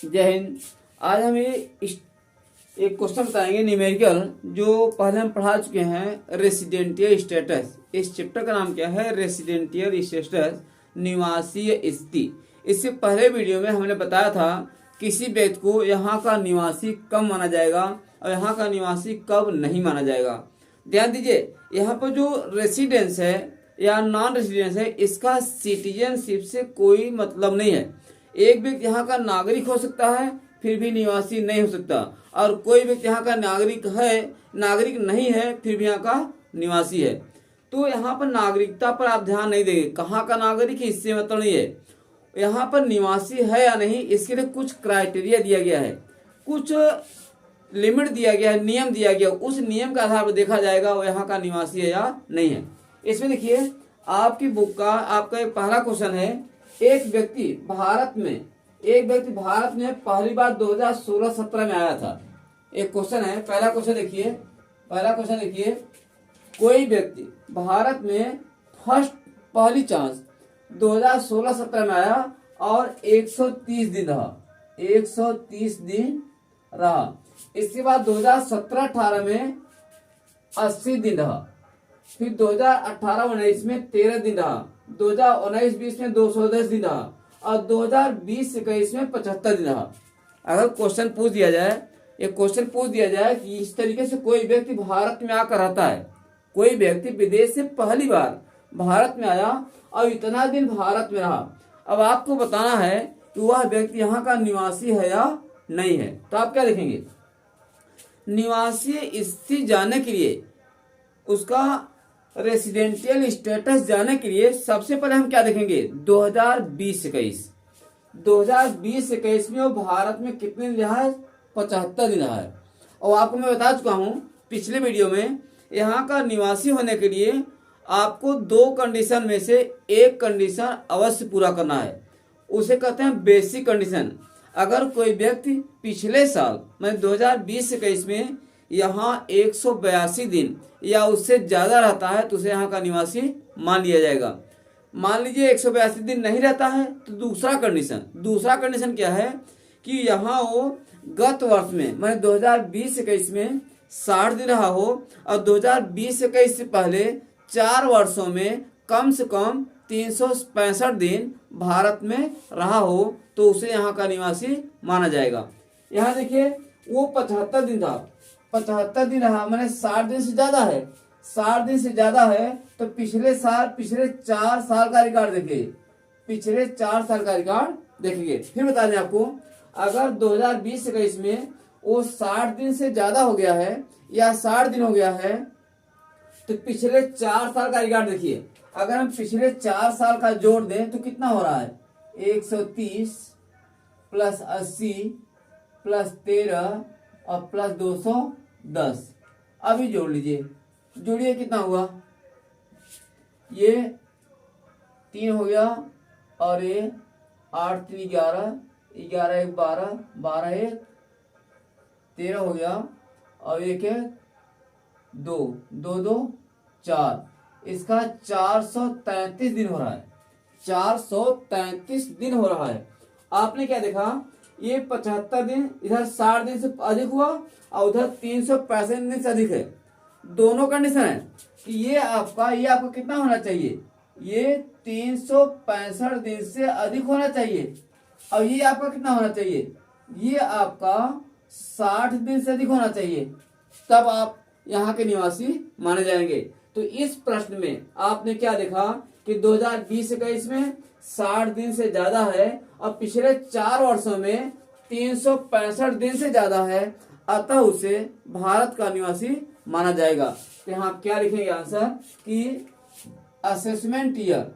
जय हिंद। आज हम एक क्वेश्चन बताएंगे न्यूमेरिकल, जो पहले हम पढ़ा चुके हैं। रेसिडेंटियल स्टेटस, इस चैप्टर का नाम क्या है? रेसिडेंटियल स्टेटस, निवासीय स्थिति। इससे पहले वीडियो में हमने बताया था किसी व्यक्ति को यहाँ का निवासी कब माना जाएगा और यहाँ का निवासी कब नहीं माना जाएगा। ध्यान दीजिए, यहाँ पर जो रेसिडेंस है या नॉन रेसिडेंस है, इसका सिटीजनशिप से कोई मतलब नहीं है। एक व्यक्ति यहाँ का नागरिक हो सकता है फिर भी निवासी नहीं हो सकता, और कोई व्यक्ति यहाँ का नागरिक नहीं है फिर भी यहाँ का निवासी है। तो यहाँ पर नागरिकता पर आप ध्यान नहीं देंगे, कहाँ का नागरिक है इससे मतलब नहीं है। यहाँ पर निवासी है या नहीं, इसके लिए कुछ क्राइटेरिया दिया गया है, कुछ लिमिट दिया गया है, नियम दिया गया। उस नियम के आधार पर देखा जाएगा वो यहाँ का निवासी है या नहीं है। इसमें देखिए, आपकी बुक का आपका एक पहला क्वेश्चन है। एक व्यक्ति भारत में पहली बार 2016-17 में आया था। एक क्वेश्चन है, पहला क्वेश्चन देखिए, कोई व्यक्ति भारत में पहली चांस 2016-17 में आया और 130 दिन रहा। इसके बाद 2017-18 में 80 दिन रहा, फिर 2018-19 में 13 दिन रहा, 2019-20 में 210 दिन रहा और 2020-21 में 75 दिन रहा। अगर क्वेश्चन पूछ दिया जाए कि इस तरीके से कोई व्यक्ति भारत में आकर रहता है, कोई व्यक्ति विदेश से पहली बार भारत में आया और इतना दिन भारत में रहा, अब आपको बताना है कि वह व्यक्ति यहाँ का निवासी है या नहीं है। तो आप क्या देखेंगे? निवासी स्थिति जानने के लिए, उसका रेसिडेंशियल स्टेटस जानने के लिए सबसे पहले हम क्या देखेंगे? 2020-21 में वो भारत में कितने दिन रहा है? 75 दिन रहा है। और आपको मैं बता चुका हूँ पिछले वीडियो में, यहाँ का निवासी होने के लिए आपको 2 कंडीशन में से एक कंडीशन अवश्य पूरा करना है। उसे कहते हैं बेसिक कंडीशन। अगर कोई व्यक्ति पिछले साल 2020-21 में यहाँ 182 दिन या उससे ज्यादा रहता है तो उसे यहाँ का निवासी मान लिया जाएगा। मान लीजिए 182 दिन नहीं रहता है तो दूसरा कंडीशन क्या है कि यहाँ वो गत वर्ष में 2020-21 में 60 दिन रहा हो और 2020-21 से पहले 4 वर्षों में कम से कम 365 दिन भारत में रहा हो तो उसे यहाँ का निवासी माना जाएगा। यहाँ देखिए, वो 75 दिन था, 75 दिन रहा, मैंने 60 दिन से ज्यादा है तो पिछले 4 साल का रिकॉर्ड देखिए, फिर बता दें आपको, अगर 2020-21 में वो 60 दिन से ज्यादा हो गया है या 60 दिन हो गया है तो पिछले 4 साल का रिकॉर्ड देखिए। अगर हम पिछले 4 साल का जोड़ दें तो कितना हो रहा है? 130 प्लस 80 प्लस 13 और प्लस 210। अभी जोड़ लीजिए, जोड़िए कितना हुआ? ये 3 हो गया और ये 8 3 11, 11 1 12, 12 1 13 हो गया और 1 1 2 2 2 4। इसका 433 दिन हो रहा है। 433 दिन हो रहा है। आपने क्या देखा? ये 75 दिन इधर 60 दिन से अधिक हुआ और उधर 365 दिन से अधिक है। दोनों कंडीशन है कि ये आपका कितना होना चाहिए? ये 365 दिन से अधिक होना चाहिए और ये आपका कितना होना चाहिए? ये आपका 60 दिन से अधिक होना चाहिए, तब आप यहाँ के निवासी माने जाएंगे। तो इस प्रश्न में आपने क्या देखा कि 2020-21 में 60 दिन से ज्यादा है और पिछले 4 वर्षों में 365 दिन से ज्यादा है, अतः उसे भारत का निवासी माना जाएगा। तो यहाँ आप क्या लिखेंगे आंसर कि असेसमेंट ईयर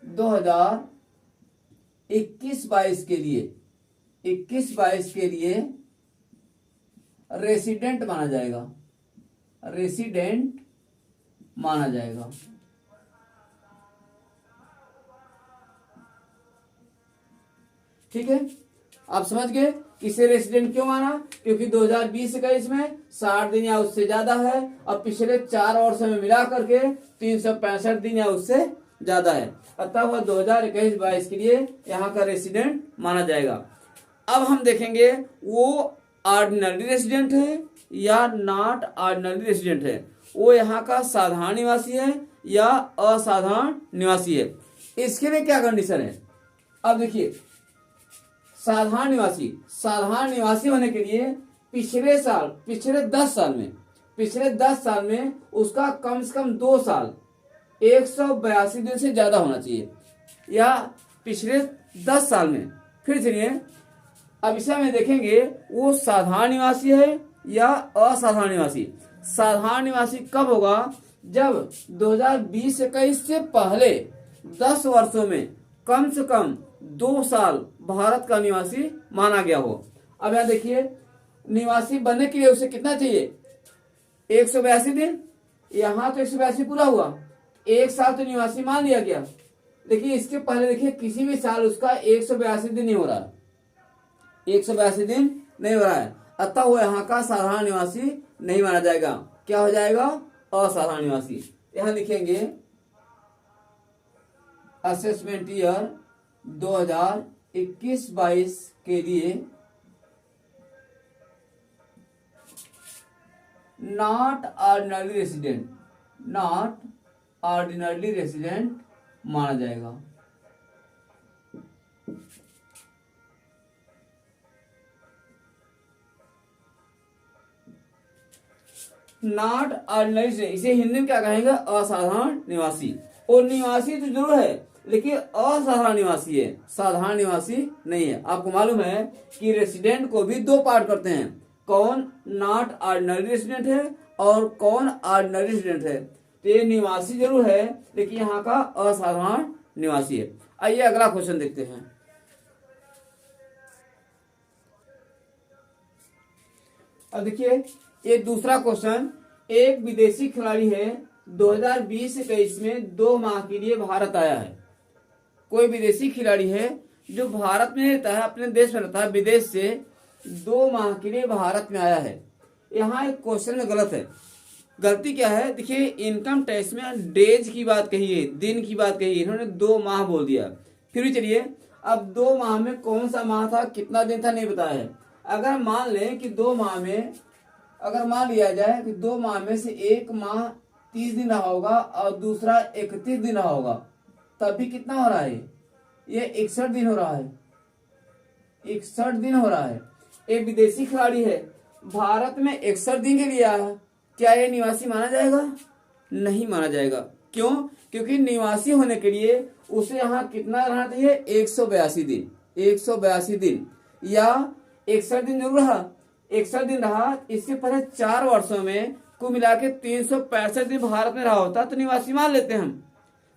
2021-22 के लिए रेसिडेंट माना जाएगा। ठीक है, आप समझ गए किसे रेसिडेंट क्यों माना? क्योंकि 2020-21 में 60 दिन या उससे ज्यादा है और पिछले 4 वर्षों में मिला करके 365 दिन या उससे ज्यादा है, अतः वह 2021-22 के लिए यहाँ का रेसिडेंट माना जाएगा। अब हम देखेंगे वो ऑर्डिनरी रेसिडेंट है या नॉट ऑर्डिनरी रेसिडेंट है, वो यहाँ का साधारण निवासी है या असाधारण निवासी है। इसके लिए क्या कंडीशन है, अब देखिए साधारण निवासी होने के लिए पिछले 10 साल में उसका कम से कम 2 साल 182 दिन से ज्यादा होना चाहिए, या पिछले 10 साल में। फिर सुनिए, अब इसे में देखेंगे वो साधारण निवासी है या असाधारण निवासी। साधारण निवासी कब होगा, जब 2020-21 से पहले 10 वर्षों में कम से कम 2 साल भारत का निवासी माना गया हो। अब यहाँ देखिए, निवासी बनने के लिए उसे कितना चाहिए, 182 दिन। यहाँ तो 182 पूरा हुआ, 1 साल तो निवासी मान लिया गया। देखिए इसके पहले देखिए किसी भी साल उसका 182 दिन नहीं हो रहा, 182 दिन नहीं हो रहा है, अतः वो यहाँ का साधारण निवासी नहीं माना जाएगा। क्या हो जाएगा, असाधारण निवासी। यहाँ लिखेंगे असेसमेंट ईयर 2021-22 के लिए नॉट ऑर्डिनरी रेसिडेंट माना जाएगा। नॉट ऑर्डिनरी, इसे हिंदी में क्या कहेंगे, असाधारण निवासी। और निवासी तो जरूर है लेकिन असाधारण निवासी है, साधारण निवासी नहीं है। आपको मालूम है कि रेसिडेंट को भी 2 पार्ट करते हैं, कौन नॉट ऑर्डिनरी रेसिडेंट है और कौन ऑर्डिनरी रेसिडेंट है। तो ये निवासी जरूर है लेकिन यहाँ का असाधारण निवासी है। आइए अगला क्वेश्चन देखते हैं। अब देखिए ये दूसरा क्वेश्चन, एक विदेशी खिलाड़ी है 2020-21 में 2 माह के लिए भारत आया है। कोई विदेशी खिलाड़ी है जो भारत में रहता है, अपने देश में रहता है, विदेश से 2 माह के लिए भारत में आया है। यहाँ एक क्वेश्चन में गलत है। गलती क्या है, देखिए इनकम टैक्स में डेज की बात कही है, दिन की बात कही है, इन्होंने 2 माह बोल दिया। फिर भी चलिए, अब 2 माह में कौन सा माह था, कितना दिन था, नहीं बताया है। अगर मान लें कि 2 माह में, अगर मान लिया जाए कि 2 माह में से 1 माह 30 दिन रहा होगा और दूसरा 31 दिन रहा होगा, तब भी कितना हो रहा है, ये 61 दिन हो रहा है, 61 दिन हो रहा है। एक विदेशी खिलाड़ी है, भारत में 61 दिन के लिए आया, क्या ये निवासी माना जाएगा, नहीं माना जाएगा। क्यों, क्योंकि निवासी होने के लिए उसे यहाँ कितना रहना चाहिए, 182 दिन, 182 दिन या 61 दिन जरूर रहा, 61 दिन रहा। इससे पहले 4 वर्षों में कुल मिला के 365 दिन भारत में रहा होता तो निवासी मान लेते हैं हम।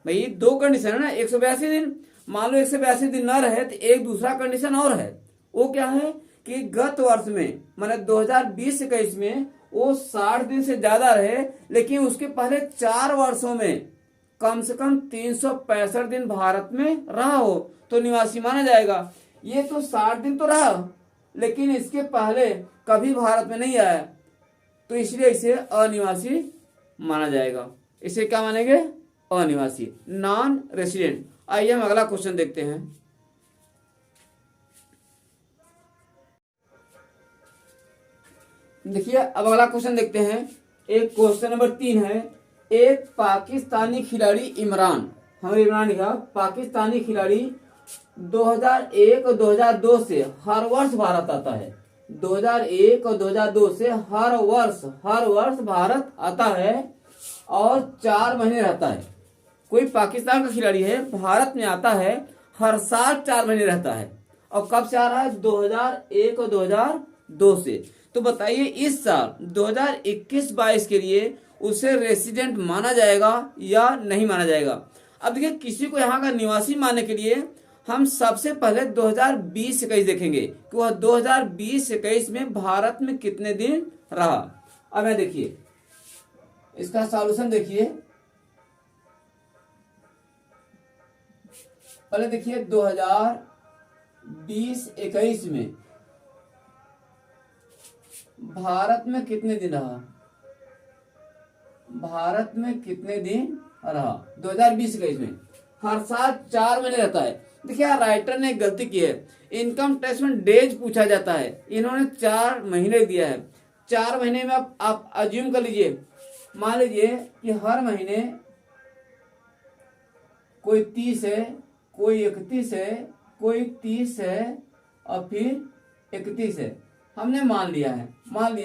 भाई 2 कंडीशन है ना, 182 दिन, मान लो 182 दिन न रहे तो एक दूसरा कंडीशन और है, वो क्या है कि गत वर्ष में माने 2020-21 में वो 60 दिन से ज्यादा रहे, लेकिन उसके पहले 4 वर्षों में कम से कम 365 दिन भारत में रहा हो तो निवासी माना जाएगा। ये तो 60 दिन तो रहा लेकिन इसके पहले कभी भारत में नहीं आया, तो इसलिए इसे अनिवासी माना जाएगा। इसे क्या मानेंगे, अनिवासी, नॉन रेसिडेंट। आइए हम अगला क्वेश्चन देखते हैं। देखिए अब अगला क्वेश्चन देखते हैं। एक क्वेश्चन नंबर 3 है, एक पाकिस्तानी खिलाड़ी इमरान, हमने इमरान लिखा, पाकिस्तानी खिलाड़ी 2001 और 2002 से हर वर्ष भारत आता है, 2001 और 2002 से हर वर्ष भारत आता है और 4 महीने रहता है। कोई पाकिस्तान का खिलाड़ी है, भारत में आता है, हर साल 4 महीने रहता है, और कब से आ रहा है, 2001 और 2002 से। तो बताइए इस साल 2021-22 के लिए उसे रेसिडेंट माना जाएगा या नहीं माना जाएगा। अब देखिए किसी को यहाँ का निवासी मानने के लिए हम सबसे पहले 2020-21 देखेंगे कि वह 2020-21 में भारत में कितने दिन रहा। अब मैं देखिए इसका सॉल्यूशन देखिए, पहले देखिए 2020-21 में भारत में कितने दिन रहा, भारत में कितने दिन रहा 2020-21 में। हर साल 4 महीने रहता है। देखिए यार, राइटर ने एक गलती की है। इनकम टैक्स में डेज पूछा जाता है, इन्होंने 4 महीने दिया है। 4 महीने में आप अज्यूम कर लीजिए, मान लीजिए कि हर महीने कोई 30 है, कोई 31 है, कोई 30 है और फिर 31 है। हमने मान लिया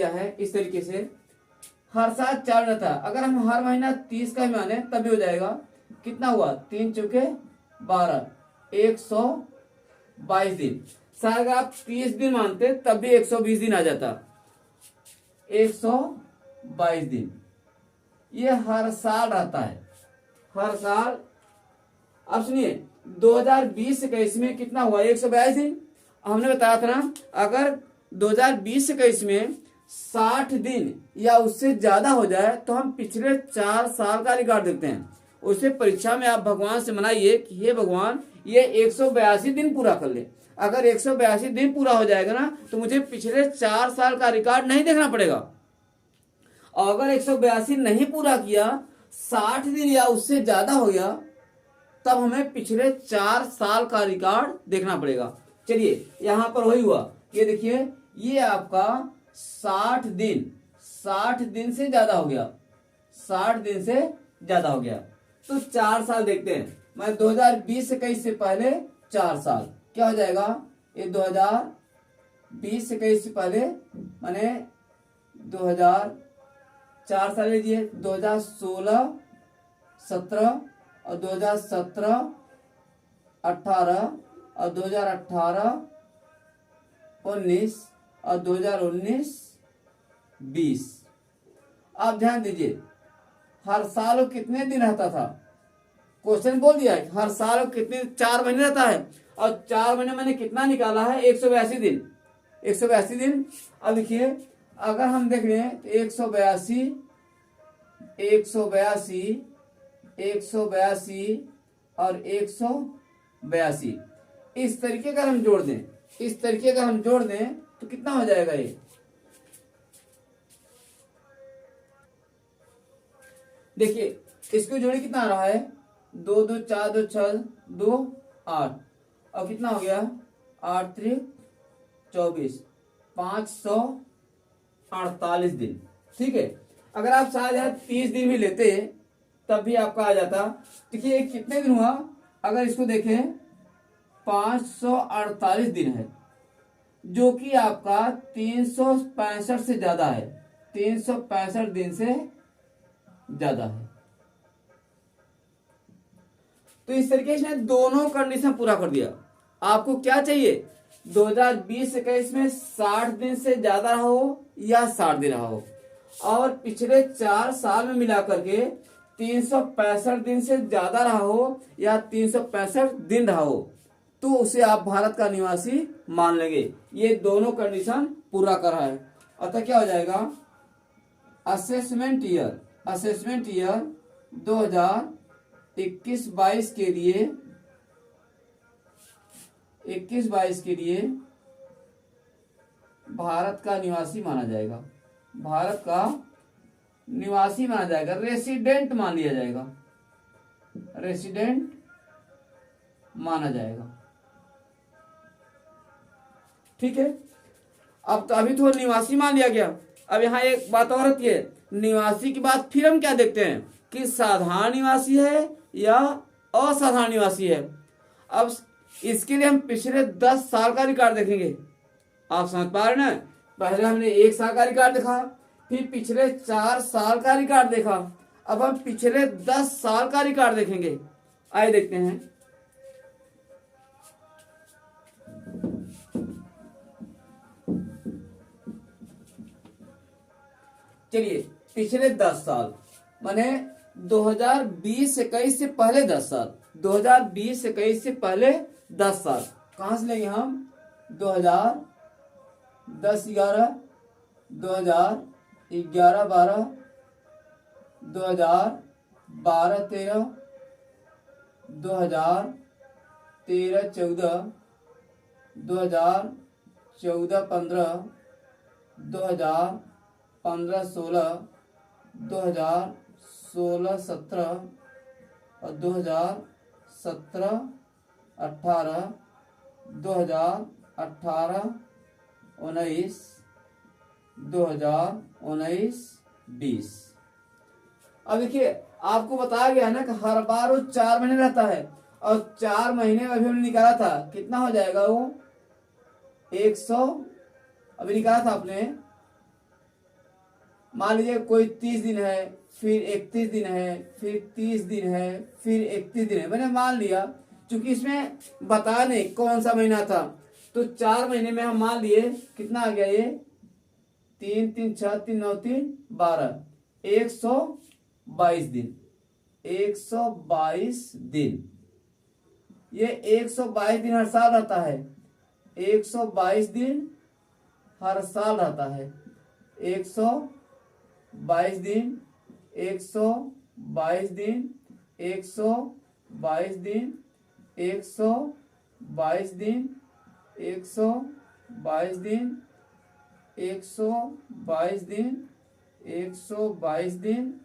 है इस तरीके से। हर साल 4 रहता है, अगर हम हर महीना 30 का ही माने तब भी हो जाएगा। कितना हुआ, 3 चौके 12, 122 दिन। शायद अगर आप 30 दिन मानते तब भी 120 दिन आ जाता। 122 दिन ये हर साल रहता है, हर साल। अब सुनिए, 2020-21 में कितना हुआ, 122 दिन। हमने बताया था ना, अगर 2020-21 में 60 दिन या उससे ज्यादा हो जाए तो हम पिछले 4 साल का रिकॉर्ड देखते हैं। उससे परीक्षा में आप भगवान से मनाइए कि हे भगवान, ये 182 दिन पूरा कर ले। अगर 182 दिन पूरा हो जाएगा ना तो मुझे पिछले 4 साल का रिकॉर्ड नहीं देखना पड़ेगा। और अगर 182 नहीं पूरा किया, 60 दिन या उससे ज्यादा हो गया, तब हमें पिछले 4 साल का रिकॉर्ड देखना पड़ेगा। चलिए, यहां पर वही हुआ, ये देखिए, ये आपका 60 दिन से ज्यादा हो गया, 60 दिन से ज्यादा हो गया। तो 4 साल देखते हैं। मैं 2020-21 से पहले 4 साल क्या हो जाएगा, ये 2020-21 से पहले माने 4 साल लीजिए, 2016, 17 और 2017, 18 और 2018, 19 और 2019, 20। आप ध्यान दीजिए, हर साल कितने दिन रहता था, क्वेश्चन बोल दिया है हर साल कितने, 4 महीने रहता है। और 4 महीने मैंने कितना निकाला है, 182 दिन, 182 दिन। अब देखिए, अगर हम देख रहे हैं तो 182, 182, 182 और 182, इस तरीके का हम जोड़ दें, इस तरीके का हम जोड़ दें तो कितना हो जाएगा ये, देखिए इसको जोड़े कितना आ रहा है, 2 2 4 2 6 2 8 और कितना हो गया, 8 3 24, 548 दिन। ठीक है, अगर आप शायद 30 दिन भी लेते तब भी आपका आ जाता। देखिए कितने दिन हुआ, अगर इसको देखें 548 दिन है, जो कि आपका 365 से ज्यादा है, 365 दिन से ज्यादा है। तो इस तरीके से दोनों कंडीशन पूरा कर दिया। आपको क्या चाहिए, 2020-21 में 60 दिन से ज्यादा रहा हो या 60 दिन रहा हो, और पिछले 4 साल में मिला करके 365 दिन से ज्यादा रहा हो या 365 दिन रहा हो, तो उसे आप भारत का निवासी मान लेंगे। ये दोनों कंडीशन पूरा कर रहा है। अतः क्या हो जाएगा, असेसमेंट ईयर 2021-22 के लिए 21-22 के लिए भारत का निवासी माना जाएगा, भारत का निवासी माना जाएगा, रेसिडेंट मान लिया जाएगा, रेसिडेंट माना जाएगा। ठीक है, अब तो अभी तो निवासी मान लिया गया। अब यहाँ एक बात और होती है, निवासी के बाद फिर हम क्या देखते हैं कि साधारण निवासी है या असाधारण निवासी है। अब इसके लिए हम पिछले 10 साल का रिकॉर्ड देखेंगे। आप समझ पा रहे हैं ना, पहले हमने 1 साल का रिकॉर्ड देखा, फिर पिछले 4 साल का रिकॉर्ड देखा, अब हम पिछले 10 साल का रिकॉर्ड देखेंगे। आइए देखते हैं। चलिए, पिछले 10 साल माने 2020-21 से पहले 10 साल, 2020-21 से पहले 10 साल कहां से लेंगे हम, 2010-11, 2011-12, 2012-13, 2013-14, 2014-15, 2015-16, 2016-17 और 17, 18, 2018, 19, 2019, 20। अब देखिए आपको बताया गया ना कि हर बार वो 4 महीने रहता है, और 4 महीने अभी हमने निकाला था, कितना हो जाएगा वो 100। अभी निकाला था आपने, मान लीजिए कोई 30 दिन है, फिर 31 दिन है, फिर 30 दिन है, फिर 31 दिन है। मैंने मान लिया क्योंकि इसमें बता नहीं कौन सा महीना था, तो 4 महीने में हम मान लिए कितना आ गया ये 3 3 6 3 9 3 12, 122 दिन। 122 दिन, ये 122 दिन हर साल रहता है। 122 दिन हर साल रहता है। 122 दिन, 122 दिन, 122 दिन, 122 दिन, 122 दिन, 122 दिन, 122 दिन,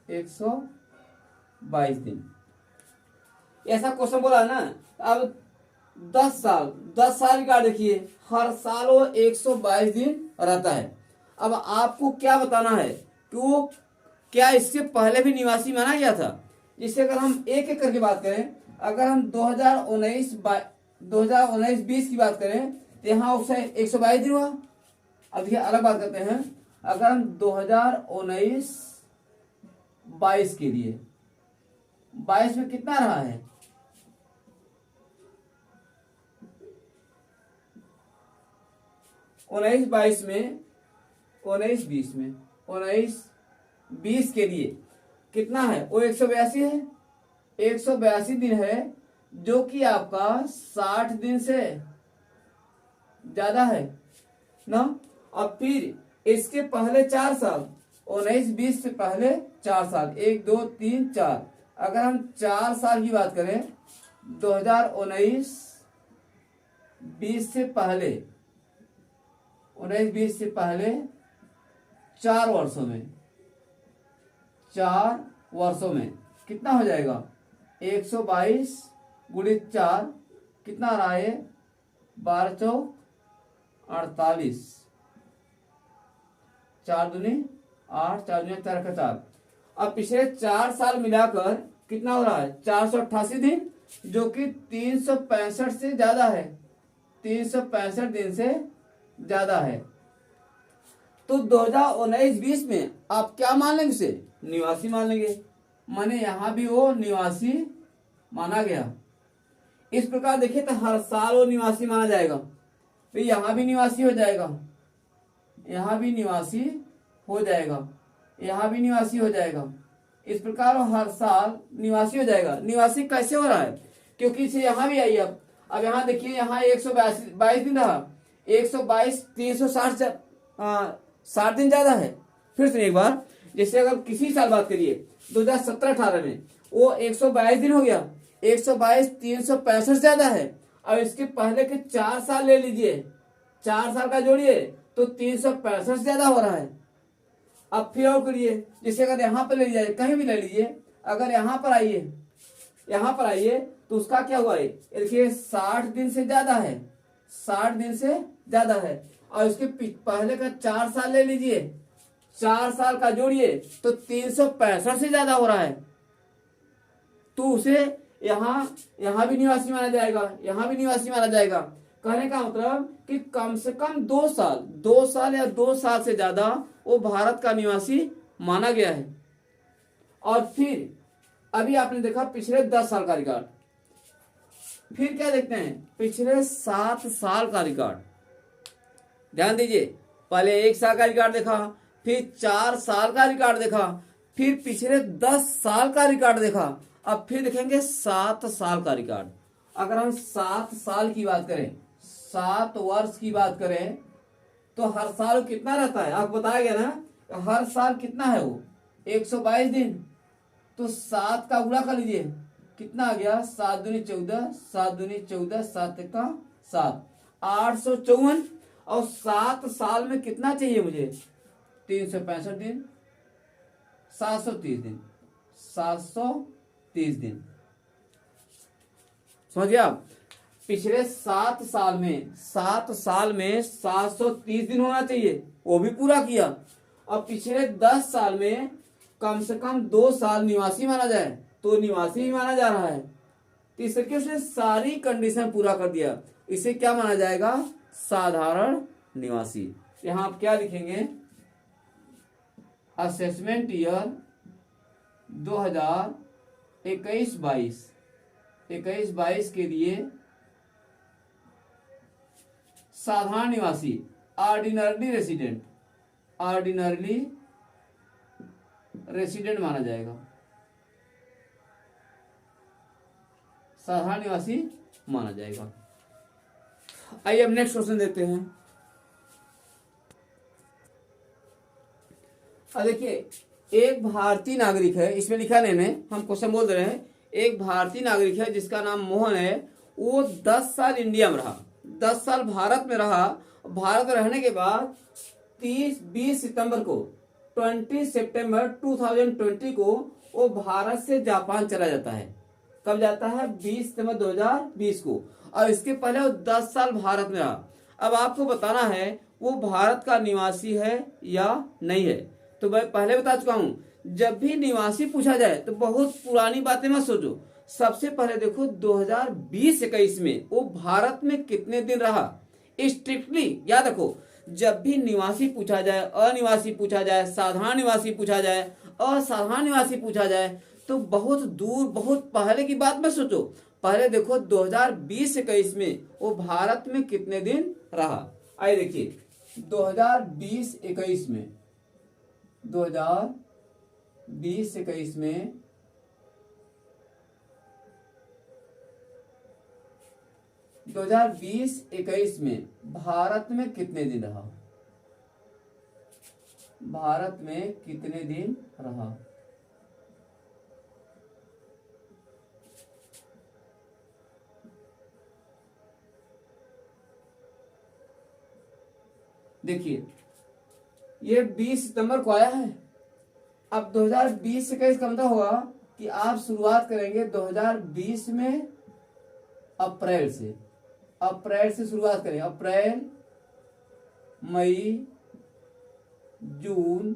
122 दिन। ऐसा क्वेश्चन बोला है ना। अब 10 साल, 10 साल का देखिए, हर साल वो 122 दिन रहता है। अब आपको क्या बताना है कि वो क्या इससे पहले भी निवासी माना गया था। जिससे अगर हम एक एक करके बात करें, अगर हम 2019-20 की बात करें तो यहाँ उससे 122 दिन हुआ। अब ये अलग बात करते हैं, अगर हम 2019-22 के लिए, 22 में कितना रहा है, उन्नीस 22 में, 19-20 में, 19-20 के लिए कितना है, वो 182 है। 182 दिन है, जो कि आपका 60 दिन से ज्यादा है ना। अब फिर इसके पहले 4 साल, 19-20 से पहले 4 साल, 1 2 3 4, अगर हम 4 साल की बात करें 2019-20 से पहले, 19-20 से पहले 4 वर्षों में, 4 वर्षों में कितना हो जाएगा, 122 गुणित 4 कितना रहा है, 12 चौक 48, 4 दूनी 8, 4 दूनी 4। अब पिछले 4 साल मिलाकर कितना हो रहा है, 488 दिन, जो कि 365 से ज्यादा है, 365 दिन से ज्यादा है। तो 2019-20 में आप क्या मान लेंगे, उसे निवासी मान लेंगे। माने यहां भी वो निवासी माना गया। इस प्रकार देखिए तो हर साल वो निवासी माना जाएगा, तो यहां भी निवासी हो जाएगा, यहां भी निवासी हो जाएगा, यहां भी निवासी हो जाएगा। इस प्रकार वो हर साल निवासी हो जाएगा। निवासी कैसे हो रहा है, क्योंकि इसे यहां भी आई। अब यहां देखिए, यहाँ 122 दिन रहा, 122 360 60 दिन ज्यादा है। फिर से एक बार, जैसे अगर किसी साल बात करिए 2017-18 में वो 122 दिन हो गया, 122 365 ज्यादा है। अब इसके पहले के 4 साल ले लीजिए, 4 साल का जोड़िए तो 365 ज्यादा हो रहा है। अब फिर और करिए, जैसे अगर यहाँ पर ले लीजिए, कहीं भी ले लीजिए, अगर यहाँ पर आइए, यहाँ पर आइए तो उसका क्या हुआ है, देखिए 60 दिन से ज्यादा है, 60 दिन से ज्यादा है। और इसके पहले का 4 साल ले लीजिए, 4 साल का जोड़िए तो 365 से ज्यादा हो रहा है। तो उसे यहाँ भी निवासी माना जाएगा, यहाँ भी निवासी माना जाएगा। कहने का मतलब कि कम से कम 2 साल, 2 साल या 2 साल से ज्यादा वो भारत का निवासी माना गया है। और फिर अभी आपने देखा पिछले 10 साल का रिकॉर्ड, फिर क्या देखते हैं, पिछले 7 साल का रिकॉर्ड। ध्यान दीजिए, पहले 1 साल का रिकॉर्ड देखा, फिर 4 साल का रिकॉर्ड देखा, फिर पिछले 10 साल का रिकॉर्ड देखा, अब फिर देखेंगे 7 साल का रिकॉर्ड। अगर हम 7 साल की बात करें, 7 वर्ष की बात करें, तो हर साल कितना रहता है, आपको बताया गया ना, हर साल कितना है वो 122 दिन। तो 7 का गुणा कर लीजिए, कितना आ गया, 7 दूनी 14, 7 दूनी 14, 7 का 7, 854। और 7 साल में कितना चाहिए मुझे, 365 दिन, 730 दिन, 730 दिन। समझिए आप, पिछले 7 साल में 730 दिन होना चाहिए, वो भी पूरा किया। और पिछले 10 साल में कम से कम 2 साल निवासी माना जाए, तो निवासी ही माना जा रहा है। तो इस तरीके से सारी कंडीशन पूरा कर दिया, इसे क्या माना जाएगा, साधारण निवासी। यहां आप क्या लिखेंगे, असेसमेंट ईयर 2021-22 के लिए साधारण निवासी, ऑर्डिनरी रेसिडेंट माना जाएगा, साधारण निवासी माना जाएगा। आइए अब नेक्स्ट क्वेश्चन देते हैं। अब देखिए, एक भारतीय नागरिक है, इसमें लिखा नहीं है, हम क्वेश्चन बोल रहे हैं। एक भारतीय नागरिक है जिसका नाम मोहन है, वो 10 साल इंडिया में रहा, 10 साल भारत में रहा। भारत में रहने के बाद 20 सितंबर को 20 सितंबर 2020 को वो भारत से जापान चला जाता है। कब जाता है, 20 सितंबर 2020 को। और इसके पहले वो 10 साल भारत में रहा। अब आपको बताना है वो भारत का निवासी है या नहीं है। तो मैं पहले बता चुका हूं, जब भी निवासी पूछा जाए तो बहुत पुरानी बातें मत सोचो। सबसे पहले देखो 2020-21 में वो भारत में कितने दिन रहा, स्ट्रिक्टली याद रखो। जब भी निवासी पूछा जाए, अनिवासी पूछा जाए, साधारण निवासी पूछा जाए, असाधारण निवासी पूछा जाए, तो बहुत दूर बहुत पहले की बात मत सोचो। पहले देखो 2020-21 में वो भारत में कितने दिन रहा। आइए देखिए 2020-21 में 2020-21 में 2020-21 में भारत में कितने दिन रहा, भारत में कितने दिन रहा। देखिए ये 20 सितंबर को आया है। अब 2020-21 का मतलब होगा कि आप शुरुआत करेंगे 2020 में अप्रैल से शुरुआत करें। अप्रैल, मई, जून,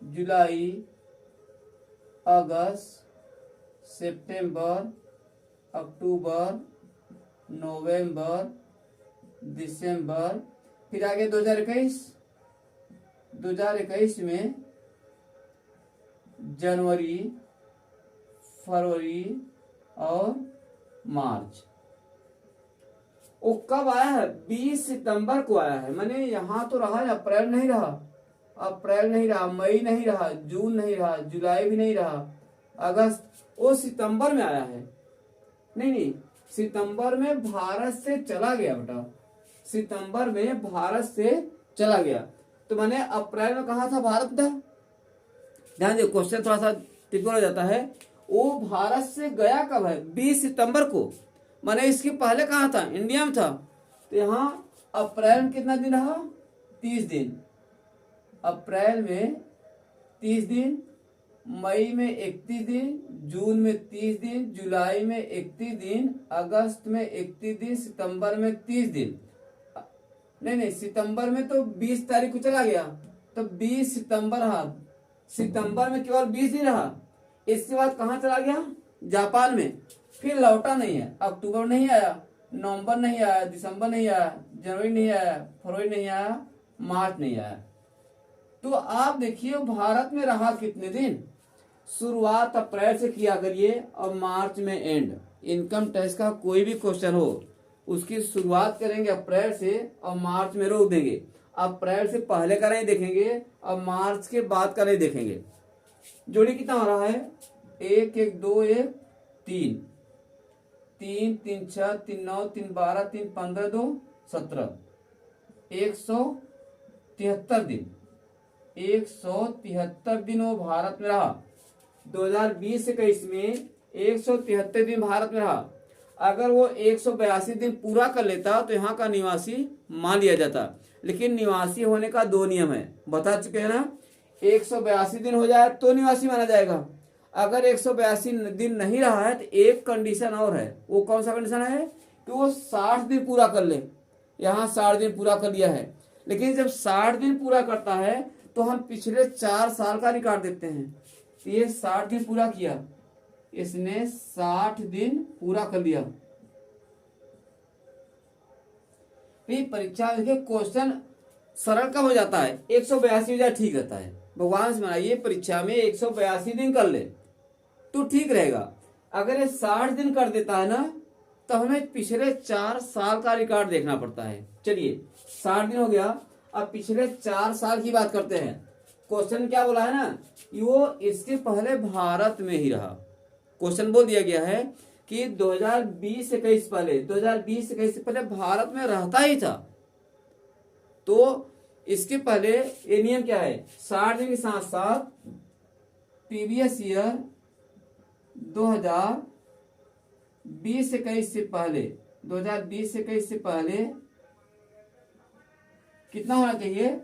जुलाई, अगस्त, सितंबर, अक्टूबर, नवंबर, दिसंबर, फिर आगे 2021 में जनवरी, फरवरी और मार्च। वो कब आया है, 20 सितंबर को आया है। मैंने यहां तो रहा है, अप्रैल नहीं रहा, मई नहीं रहा, जून नहीं रहा, जुलाई भी नहीं रहा, अगस्त, वो सितंबर में आया है। नहीं, सितंबर में भारत से चला गया बेटा, सितंबर में भारत से चला गया। तो मैंने अप्रैल में कहा था भारत था। ध्यान दो, क्वेश्चन थोड़ा सा टिपिकल हो जाता है। वो भारत से गया कब है, 20 सितंबर को। मैंने इसके पहले कहा था इंडिया में था। तो यहाँ अप्रैल में कितना दिन रहा, 30 दिन। अप्रैल में 30 दिन, मई में 31 दिन, जून में 30 दिन, जुलाई में 31 दिन, अगस्त में 31 दिन, सितंबर में 30 दिन। नहीं, सितंबर में तो 20 तारीख को चला गया, तो 20 सितंबर रहा। सितंबर में केवल 20 दिन रहा। इसके बाद कहाँ चला गया, जापान में। फिर लौटा नहीं है। अक्टूबर नहीं आया, नवंबर नहीं आया, दिसंबर नहीं आया, जनवरी नहीं आया, फरवरी नहीं आया, मार्च नहीं आया। तो आप देखिए भारत में रहा कितने दिन। शुरुआत अप्रैल से किया करिए और मार्च में एंड। इनकम टैक्स का कोई भी क्वेश्चन हो उसकी शुरुआत करेंगे अप्रैल से और मार्च में रोक देंगे। अप्रैल से पहले का नहीं देखेंगे और मार्च के बाद का नहीं देखेंगे। जोड़ी कितना हो रहा है, 1 1 2 1 3 3 3 6 3 9 3 12 3 15 2 17, 173 दिन। 173 दिन वो भारत में रहा। 2020-21 में 173 दिन भारत में रहा। अगर वो 182 दिन पूरा कर लेता तो यहाँ का निवासी मान लिया जाता। लेकिन निवासी होने का 2 नियम है, बता चुके हैं ना। 182 दिन हो जाए तो निवासी माना जाएगा, अगर 182 दिन नहीं रहा है तो एक कंडीशन और है। वो कौन सा कंडीशन है कि वो 60 दिन पूरा कर ले। यहाँ 60 दिन पूरा कर लिया है, लेकिन जब 60 दिन पूरा करता है तो हम पिछले 4 साल का रिकॉर्ड देखते हैं। तो ये 60 दिन पूरा किया, इसने 60 दिन पूरा कर लिया। फिर परीक्षा में देखिए क्वेश्चन सरल कब हो जाता है, 182 हजार ठीक रहता है। भगवान से मनाइए परीक्षा में 182 दिन कर ले तो ठीक रहेगा। अगर ये 60 दिन कर देता है ना तो हमें पिछले 4 साल का रिकॉर्ड देखना पड़ता है। चलिए 60 दिन हो गया, अब पिछले 4 साल की बात करते हैं। क्वेश्चन क्या बोला है ना, वो इसके पहले भारत में ही रहा। क्वेश्चन बोल दिया गया है कि 2020-21 पहले 2020-21 से पहले भारत में रहता ही था। तो इसके पहले ये नियम क्या है, 60 दिन के साथ साथ प्रीवियस ईयर 2020-21 से पहले 2020-21 से पहले कितना होना चाहिए,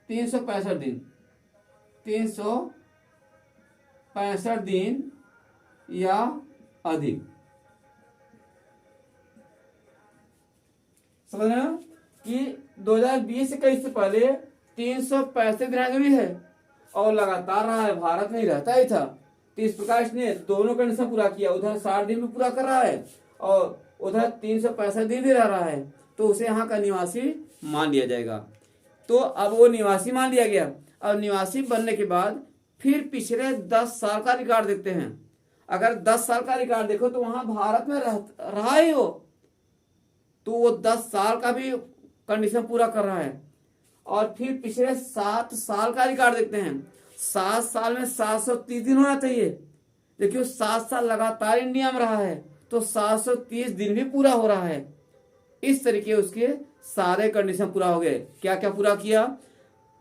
365 दिन 365 दिन या अधिक। समझ रहे हो कि 2020-21 से पहले 365 दिन भी है और लगातार रहा है, भारत में ही रहता ही था। तो इस प्रकार इसने दोनों कंडीशन पूरा किया, उधर 60 दिन भी पूरा कर रहा है और उधर 365 दिन भी रह रहा है, तो उसे यहाँ का निवासी मान लिया जाएगा। तो अब वो निवासी मान लिया गया। अब निवासी बनने के बाद फिर पिछले 10 साल का रिकॉर्ड देखते हैं। अगर 10 साल का रिकॉर्ड देखो तो वहां भारत में रहा ही हो, तो वो 10 साल का भी कंडीशन पूरा कर रहा है। और फिर पिछले 7 साल का रिकॉर्ड देखते हैं। 7 साल में 730 दिन होना चाहिए, देखिए 7 साल लगातार इंडिया में रहा है तो 730 दिन भी पूरा हो रहा है। इस तरीके उसके सारे कंडीशन पूरा हो गए। क्या क्या पूरा किया,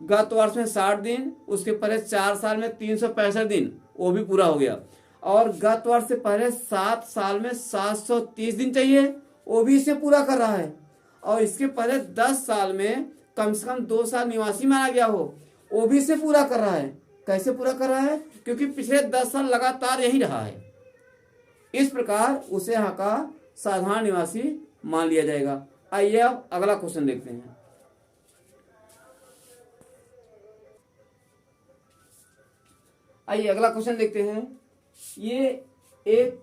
गत वर्ष में 60 दिन, उसके पहले 4 साल में 365 दिन, वो भी पूरा हो गया। और गत वर्ष से पहले 7 साल में 730 दिन चाहिए, वो भी इसे पूरा कर रहा है। और इसके पहले 10 साल में कम से कम 2 साल निवासी माना गया हो, वो भी इसे पूरा कर रहा है। कैसे पूरा कर रहा है, क्योंकि पिछले 10 साल लगातार यही रहा है। इस प्रकार उसे यहाँ का साधारण निवासी मान लिया जाएगा। आइए अब अगला क्वेश्चन देखते हैं। आइए अगला क्वेश्चन देखते हैं। ये एक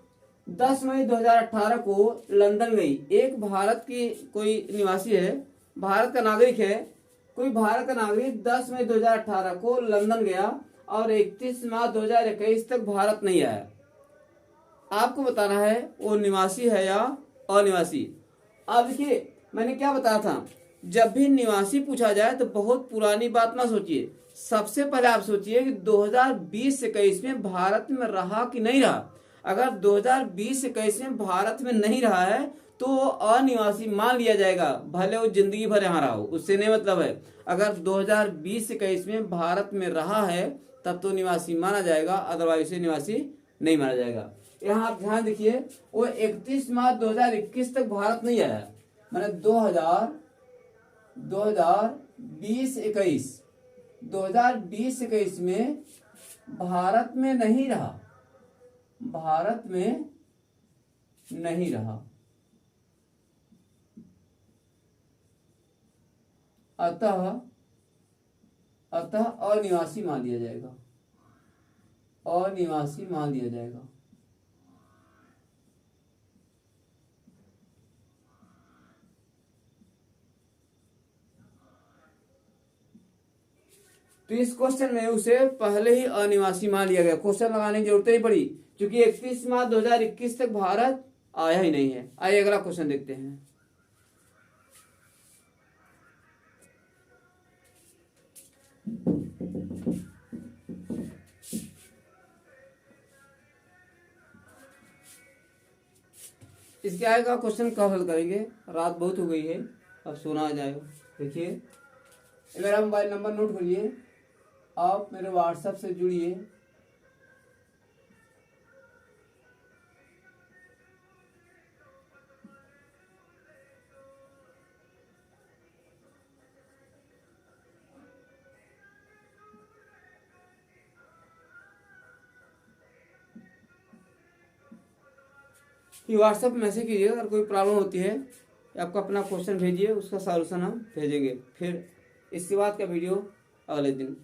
10 मई 2018 को लंदन गई एक भारत की कोई निवासी है, भारत का नागरिक है, कोई भारत का नागरिक 10 मई 2018 को लंदन गया और 31 मार्च 2021 तक भारत नहीं आया। आपको बताना है वो निवासी है या अनिवासी। अब देखिए मैंने क्या बताया था, जब भी निवासी पूछा जाए तो बहुत पुरानी बात ना सोचिए। सबसे पहले आप सोचिए कि 2020-21 में भारत में रहा कि नहीं रहा। अगर 2020-21 में भारत में नहीं रहा है तो वो अनिवासी मान लिया जाएगा, भले वो जिंदगी भर यहाँ रहा हो, उससे नहीं मतलब है। अगर 2020-21 में भारत में रहा है तब तो निवासी माना जाएगा, अदरवाइज से निवासी नहीं माना जाएगा। यहाँ आप ध्यान देखिए, वो 31 मार्च 2021 तक भारत नहीं आया, मैंने 2020-21 में भारत में नहीं रहा, भारत में नहीं रहा, अतः अनिवासी मान लिया जाएगा, अनिवासी मान लिया जाएगा। तो इस क्वेश्चन में उसे पहले ही अनिवासी मान लिया गया, क्वेश्चन लगाने की जरूरत नहीं पड़ी, क्योंकि 31 मार्च 2021 तक भारत आया ही नहीं है। आइए अगला क्वेश्चन देखते हैं। इसके आगे का क्वेश्चन कब हल करेंगे, रात बहुत हो गई है, अब सोना आ जाएगा। देखिए मेरा मोबाइल नंबर नोट करिए, आप मेरे व्हाट्सएप से जुड़िए। कि व्हाट्सएप मैसेज कीजिए, अगर कोई प्रॉब्लम होती है आपका अपना क्वेश्चन भेजिए, उसका सॉल्यूशन हम भेजेंगे। फिर इसके बाद का वीडियो अगले दिन।